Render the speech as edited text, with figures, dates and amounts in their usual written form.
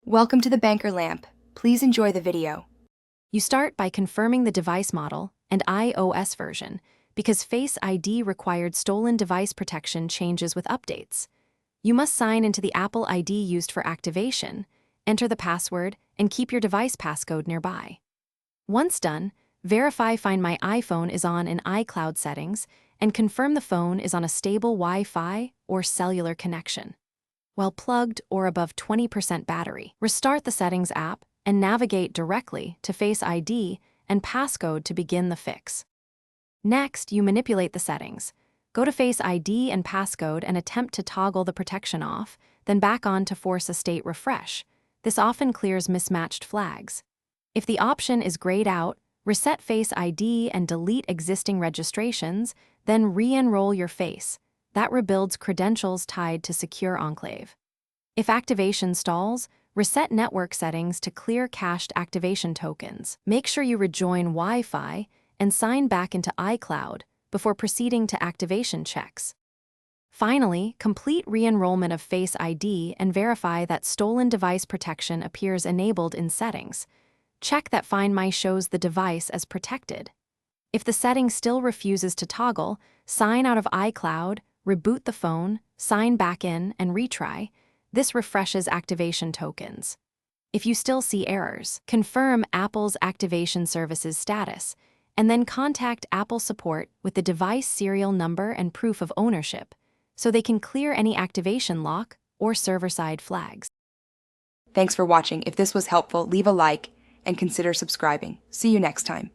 Welcome to the Banker Lamp. Please enjoy the video. You start by confirming the device model and iOS version because Face ID required stolen device protection changes with updates. You must sign into the Apple ID used for activation, enter the password, and keep your device passcode nearby. Once done, verify Find My iPhone is on in iCloud settings and confirm the phone is on a stable Wi-Fi or cellular connection. While plugged or above 20% battery, restart the Settings app and navigate directly to Face ID and passcode to begin the fix. Next, you manipulate the settings. Go to Face ID and passcode and attempt to toggle the protection off, then back on to force a state refresh. This often clears mismatched flags. If the option is grayed out, reset Face ID and delete existing registrations, then re-enroll your face. That rebuilds credentials tied to Secure Enclave. If activation stalls, reset network settings to clear cached activation tokens. Make sure you rejoin Wi-Fi and sign back into iCloud before proceeding to activation checks. Finally, complete re-enrollment of Face ID and verify that stolen device protection appears enabled in settings. Check that Find My shows the device as protected. If the setting still refuses to toggle, sign out of iCloud, reboot the phone, sign back in, and retry. This refreshes activation tokens. If you still see errors, confirm Apple's activation services status, and then contact Apple support with the device serial number and proof of ownership, so they can clear any activation lock or server-side flags. Thanks for watching. If this was helpful, leave a like and consider subscribing. See you next time.